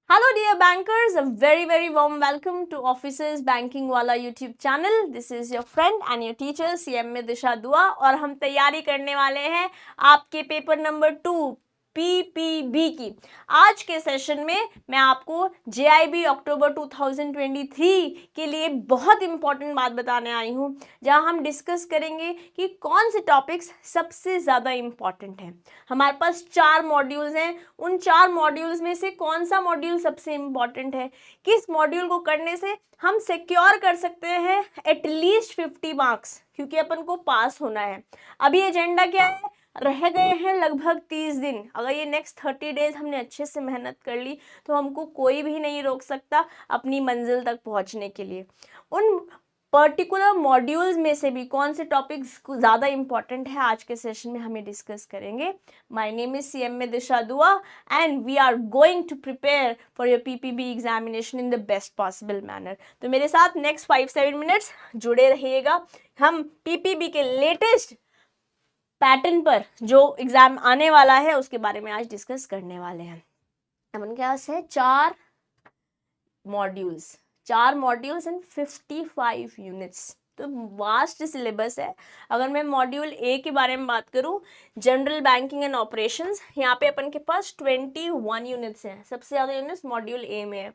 Hello dear bankers, a very warm welcome to Officers Banking वाला YouTube channel. This is your friend and your teacher CMA Disha दुआ और हम तैयारी करने वाले हैं आपके पेपर नंबर 2 PPB की। आज के सेशन में मैं आपको JIB अक्टूबर 2023 के लिए बहुत इंपॉर्टेंट बात बताने आई हूँ, जहाँ हम डिस्कस करेंगे कि कौन से टॉपिक्स सबसे ज़्यादा इम्पॉर्टेंट हैं। हमारे पास 4 मॉड्यूल्स हैं, उन 4 मॉड्यूल्स में से कौन सा मॉड्यूल सबसे इम्पॉर्टेंट है, किस मॉड्यूल को करने से हम सिक्योर कर सकते हैं एटलीस्ट 50 मार्क्स, क्योंकि अपन को पास होना है। अभी एजेंडा क्या है, रह गए हैं लगभग 30 दिन। अगर ये नेक्स्ट 30 डेज हमने अच्छे से मेहनत कर ली तो हमको कोई भी नहीं रोक सकता अपनी मंजिल तक पहुंचने के लिए। उन पर्टिकुलर मॉड्यूल्स में से भी कौन से टॉपिक्स ज़्यादा इंपॉर्टेंट है आज के सेशन में हमें डिस्कस करेंगे। My name is CMA Disha Dua and we are going to prepare for your PPB examination in the best possible manner. तो मेरे साथ नेक्स्ट 5-7 मिनट्स जुड़े रहिएगा। हम PPB के लेटेस्ट पैटर्न पर जो एग्जाम आने वाला है उसके बारे में आज डिस्कस करने वाले हैं। अपन के पास है 4 मॉड्यूल्स एंड 55 यूनिट्स, तो वास्ट सिलेबस है। अगर मैं मॉड्यूल ए के बारे में बात करूं, जनरल बैंकिंग एंड ऑपरेशंस, यहाँ पे अपन के पास 21 यूनिट्स हैं। सबसे ज़्यादा यूनिट्स मॉड्यूल ए में है।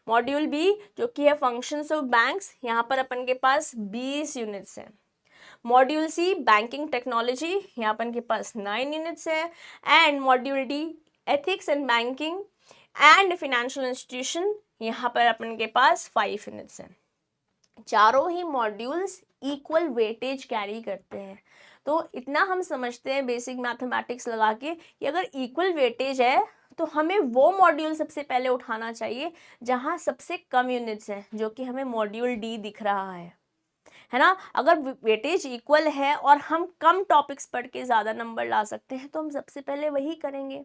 मॉड्यूल बी जो कि है फंक्शंस ऑफ बैंक्स, यहाँ पर अपन के पास 20 यूनिट्स हैं। मॉड्यूल सी बैंकिंग टेक्नोलॉजी, यहाँ अपन के पास 9 यूनिट्स है। And module D ethics and banking and financial institution, यहाँ पर अपन के पास 5 यूनिट्स हैं। चारों ही मॉड्यूल्स इक्वल वेटेज कैरी करते हैं। तो इतना हम समझते हैं बेसिक मैथमेटिक्स लगा के कि अगर इक्वल वेटेज है तो हमें वो मॉड्यूल सबसे पहले उठाना चाहिए जहाँ सबसे कम यूनिट्स हैं, जो कि हमें मॉड्यूल डी दिख रहा है ना। अगर वेटेज इक्वल है और हम कम टॉपिक्स पढ़ के ज़्यादा नंबर ला सकते हैं तो हम सबसे पहले वही करेंगे।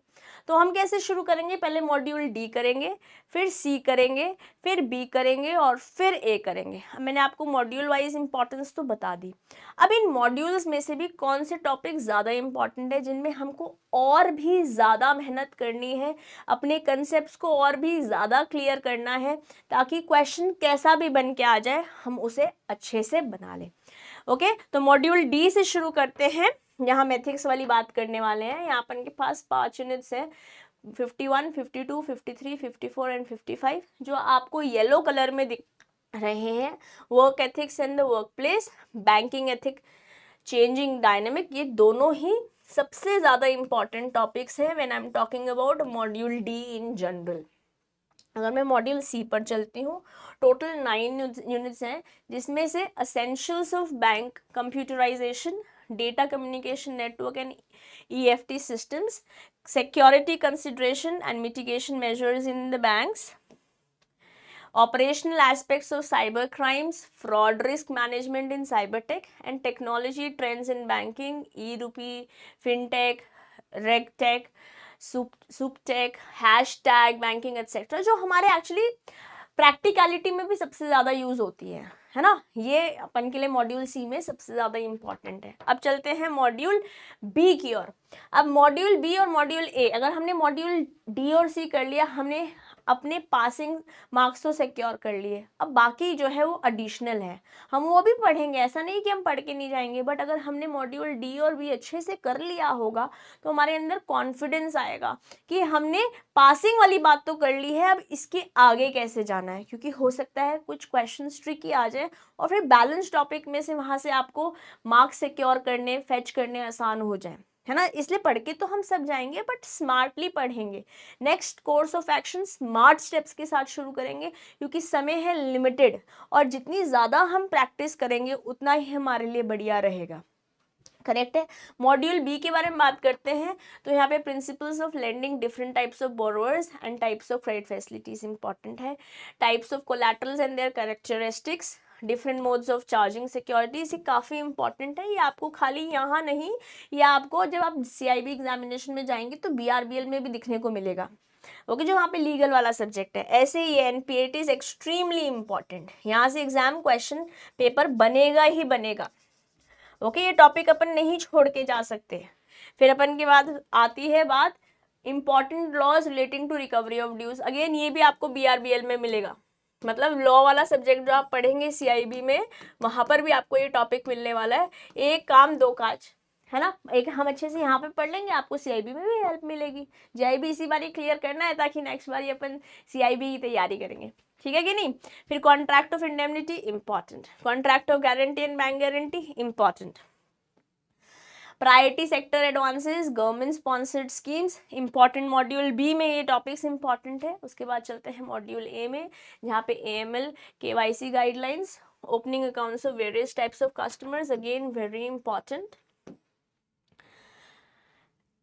तो हम कैसे शुरू करेंगे, पहले मॉड्यूल डी करेंगे, फिर सी करेंगे, फिर बी करेंगे और फिर ए करेंगे। मैंने आपको मॉड्यूल वाइज इंपॉर्टेंस तो बता दी। अब इन मॉड्यूल्स में से भी कौन से टॉपिक ज़्यादा इंपॉर्टेंट है, जिनमें हमको और भी ज़्यादा मेहनत करनी है, अपने कंसेप्ट को और भी ज़्यादा क्लियर करना है, ताकि क्वेश्चन कैसा भी बन के आ जाए हम उसे अच्छे से बना लें। ओके, तो मॉड्यूल डी से शुरू करते हैं। यहाँ मैथिक्स वाली बात करने वाले हैं। यहाँ अपन के पास 5 यूनिट्स है, 51, 52, 53, 54 एंड 55, जो आपको येलो कलर में दिख रहे हैं। Work ethics and the work place, banking ethic, changing dynamic, ये दोनों ही सबसे ज़्यादा इंपॉर्टेंट टॉपिक्स हैं when I am talking about module D in general. अगर मैं मॉड्यूल सी पर चलती हूँ, टोटल 9 यूनिट्स हैं, जिसमें से essentials of bank, computerisation, data communication network and EFT systems, security consideration and mitigation measures in the banks, operational aspects of cyber crimes, fraud risk management in cybertech, and technology trends in banking, e-rupee, fintech, regtech, suptech, hashtag banking etc, जो हमारे actually practicality में भी सबसे ज़्यादा use होती है ना। ये अपन के लिए मॉड्यूल सी में सबसे ज़्यादा इम्पॉर्टेंट है। अब चलते हैं मॉड्यूल बी की ओर। अब मॉड्यूल बी और मॉड्यूल ए, अगर हमने मॉड्यूल डी और सी कर लिया, हमने अपने पासिंग मार्क्स तो सिक्योर कर लिए। अब बाकी जो है वो एडिशनल है, हम वो भी पढ़ेंगे, ऐसा नहीं कि हम पढ़ के नहीं जाएंगे, बट अगर हमने मॉड्यूल डी और बी अच्छे से कर लिया होगा तो हमारे अंदर कॉन्फिडेंस आएगा कि हमने पासिंग वाली बात तो कर ली है, अब इसके आगे कैसे जाना है, क्योंकि हो सकता है कुछ क्वेश्चन ट्रिकी आ जाए और फिर बैलेंस टॉपिक में से वहाँ से आपको मार्क्स सिक्योर करने, फेच करने आसान हो जाए, है ना। इसलिए पढ़ के तो हम सब जाएंगे, बट स्मार्टली पढ़ेंगे। Next course of action smart steps के साथ शुरू करेंगे, क्योंकि समय है लिमिटेड और जितनी ज़्यादा हम प्रैक्टिस करेंगे उतना ही हमारे लिए बढ़िया रहेगा। करेक्ट है। मॉड्यूल बी के बारे में बात करते हैं, तो यहाँ पे principles of lending, different types of borrowers and types of credit facilities important है, types of collaterals and their characteristics, different modes of charging security, ये काफ़ी इंपॉर्टेंट है। ये आपको खाली यहाँ नहीं, ये आपको जब आप CIB एग्जामिनेशन में जाएंगे तो BRBL में भी दिखने को मिलेगा। ओके, जो वहाँ पे लीगल वाला सब्जेक्ट है। ऐसे ही NPAT इज एक्सट्रीमली इंपॉर्टेंट, यहाँ से एग्जाम क्वेश्चन पेपर बनेगा ही बनेगा। ओके, ये टॉपिक अपन नहीं छोड़ के जा सकते। फिर अपन के बाद आती है बात important laws relating to recovery of dues, again ये भी आपको BRBL में मिलेगा, मतलब लॉ वाला सब्जेक्ट जो आप पढ़ेंगे CIB में, वहां पर भी आपको ये टॉपिक मिलने वाला है। एक काम दो काज, है ना, एक हम अच्छे से यहाँ पे पढ़ लेंगे, आपको CIB में भी हेल्प मिलेगी। JIB इसी बार क्लियर करना है ताकि नेक्स्ट बार अपन CIB की तैयारी करेंगे, ठीक है कि नहीं। फिर contract of indemnity important, contract of guarantee and bank guarantee important, priority sector advances, government sponsored schemes important. Module B में ये टॉपिक्स इंपॉर्टेंट है। उसके बाद चलते हैं मॉड्यूल ए में, जहाँ पे AML KYC guidelines, opening accounts of various types of customers, again very important.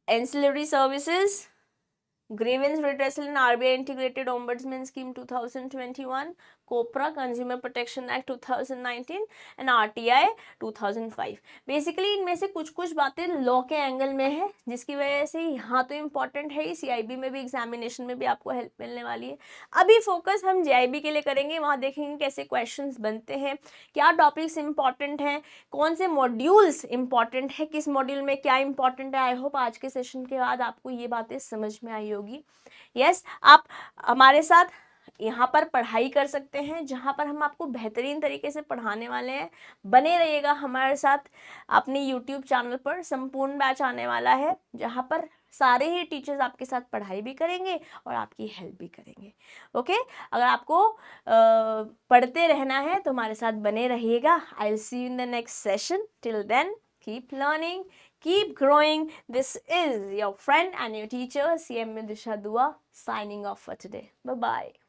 Ancillary services, grievance redressal in RBI integrated ombudsman scheme 2021, COPRA consumer protection act 2019 and RTI 2005। Basically इनमें से कुछ कुछ बातें law के angle में है, जिसकी वजह से यहाँ तो इम्पॉर्टेंट है ही, CIB में भी एग्जामिनेशन में भी आपको हेल्प मिलने वाली है। अभी फोकस हम JIB के लिए करेंगे, वहाँ देखेंगे कैसे क्वेश्चंस बनते हैं, क्या टॉपिक्स इंपॉर्टेंट हैं, कौन से मॉड्यूल्स इंपॉर्टेंट है, किस मॉड्यूल में क्या इंपॉर्टेंट है। आई होप आज के सेशन के बाद आपको ये बातें समझ में आई होगी। यस, आप हमारे साथ यहाँ पर पढ़ाई कर सकते हैं, जहाँ पर हम आपको बेहतरीन तरीके से पढ़ाने वाले हैं। बने रहिएगा हमारे साथ, अपने YouTube चैनल पर संपूर्ण बैच आने वाला है, जहाँ पर सारे ही टीचर्स आपके साथ पढ़ाई भी करेंगे और आपकी हेल्प भी करेंगे। ओके, अगर आपको पढ़ते रहना है तो हमारे साथ बने रहिएगा। I will see you in the next session. Till then, keep learning, keep growing. This is your friend and your teacher, CM Disha Dua, signing off for today. Bye bye.